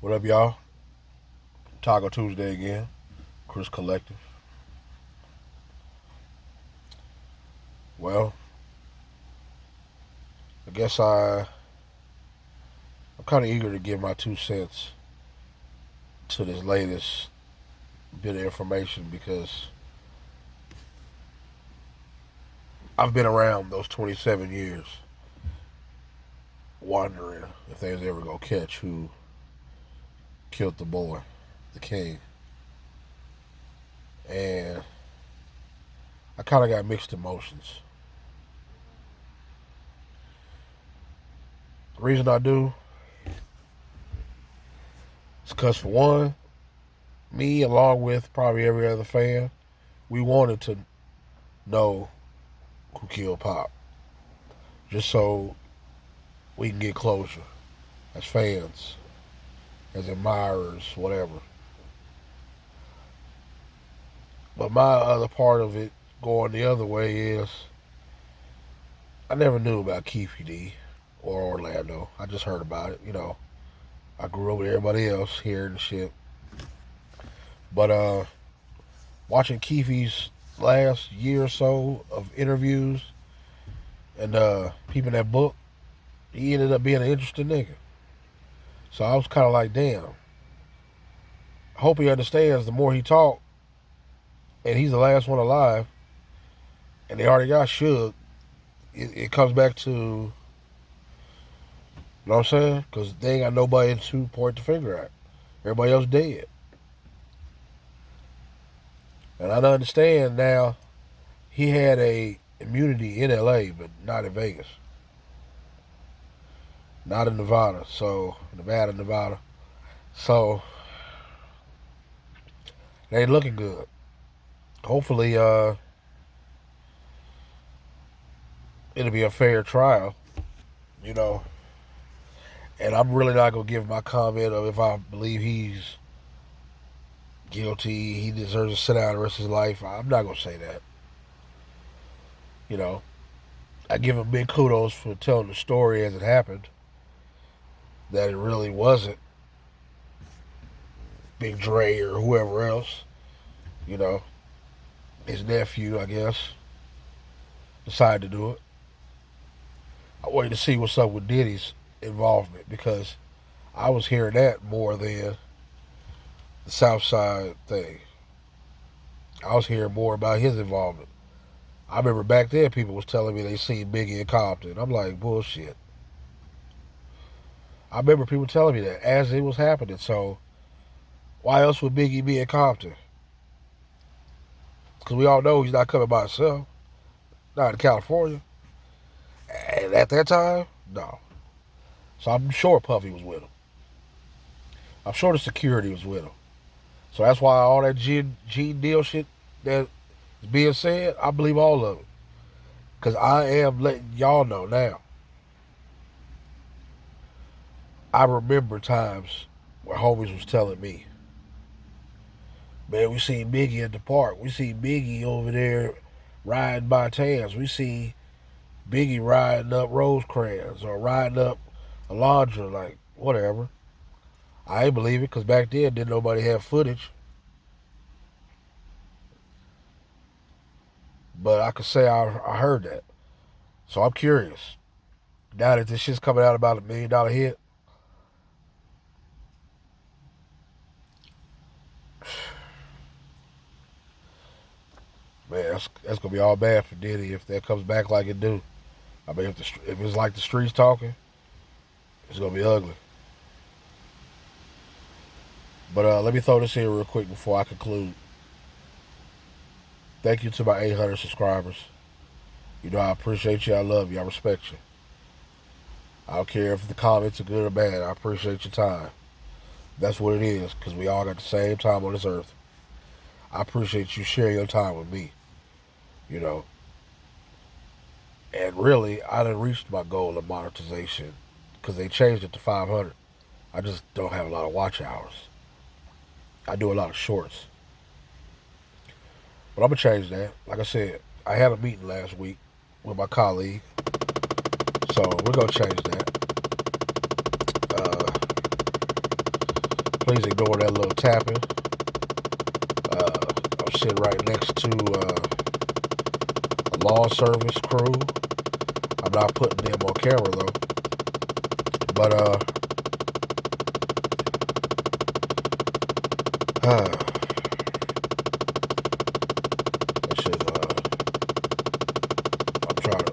What up, y'all? Taco Tuesday again. Chris Collective. Well, I guess I'm kind of eager to give my 2 cents to this latest bit of information because I've been around those 27 years wondering if they was ever gonna catch who killed the boy, the king, and I kind of got mixed emotions. The reason I do is because, for one, me along with probably every other fan, we wanted to know who killed Pop, just so we can get closure as fans, as admirers, whatever. But my other part of it going the other way is I never knew about Keefe or Orlando. I just heard about it. I grew up with everybody else hearing the shit. But watching Keefe's last year or so of interviews and peeping that book, he ended up being an interesting nigga. So I was kind of like, damn. I hope he understands the more he talk, and he's the last one alive, and they already got Suge. It comes back to, you know what I'm saying? Because they ain't got nobody to point the finger at. Everybody else dead. And I understand now he had a immunity in LA, but not in Vegas. Not in Nevada. Nevada. So it ain't looking good. Hopefully, it'll be a fair trial, you know. And I'm really not gonna give my comment of if I believe he's guilty, he deserves to sit out the rest of his life. I'm not gonna say that. You know, I give him big kudos for telling the story as it happened. That it really wasn't Big Dre or whoever else. You know, his nephew, I guess, decided to do it. I waited to see what's up with Diddy's involvement because I was hearing that more than the South Side thing. I was hearing more about his involvement. I remember back then people was telling me they seen Biggie in Compton. I'm like, bullshit. I remember people telling me that as it was happening. So why else would Biggie be in Compton? Because we all know he's not coming by himself. Not in California. And at that time, no. So I'm sure Puffy was with him. I'm sure the security was with him. So that's why all that G deal shit that is being said, I believe all of it. Because I am letting y'all know now. I remember times where homies was telling me, man, we seen Biggie at the park. We seen Biggie over there riding by Tans. We see Biggie riding up Rosecrans or riding up Alondra, like, whatever. I ain't believe it because back then didn't nobody have footage. But I could say I heard that. So I'm curious. Now that this shit's coming out about $1 million hit, man, that's gonna be all bad for Diddy if that comes back like it do. I mean, if it's like the streets talking, it's gonna be ugly. But let me throw this here real quick before I conclude. Thank you to my 800 subscribers. You know I appreciate you. I love you. I respect you. I don't care if the comments are good or bad. I appreciate your time. That's what it is, because we all got the same time on this earth. I appreciate you sharing your time with me. You know. And really, I done reached my goal of monetization because they changed it to 500. I just don't have a lot of watch hours. I do a lot of shorts. But I'm going to change that. Like I said, I had a meeting last week with my colleague. So we're going to change that. Please ignore that little tapping. I'm sitting right next to a law service crew. I'm not putting them on camera though. But this is I'm trying to.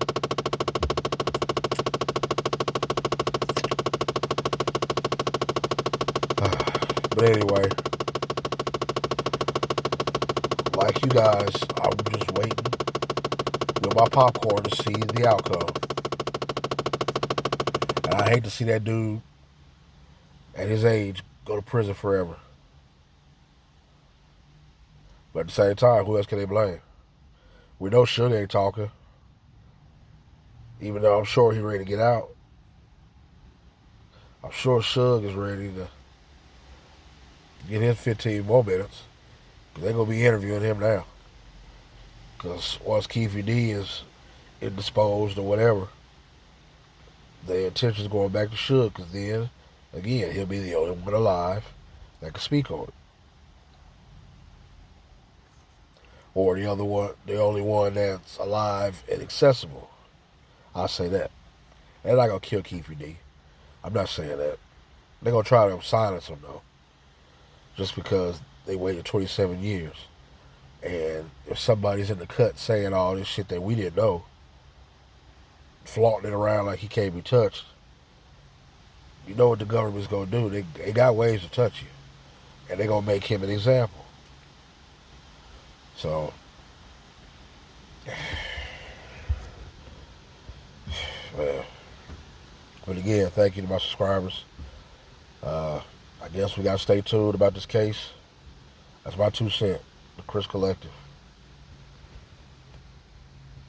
But anyway, like you guys, I'm just waiting with my popcorn to see the outcome. And I hate to see that dude at his age go to prison forever. But at the same time, who else can they blame? We know Suge ain't talking, even though I'm sure he's ready to get out. I'm sure Suge is ready to get his 15 more minutes. They're going to be interviewing him now. Because once Keefe D is indisposed or whatever, the intention is going back to Suge. Because then, again, he'll be the only one alive that can speak on it. Or the only one that's alive and accessible. I'll say that. They're not going to kill Keefe D. I'm not saying that. They're going to try to silence him, though. Just because they waited 27 years. And if somebody's in the cut saying all this shit that we didn't know, flaunting it around like he can't be touched, you know what the government's going to do. They got ways to touch you. And they're going to make him an example. So, well, but again, thank you to my subscribers. I guess we got to stay tuned about this case. That's my 2 cents, the Chris Collective.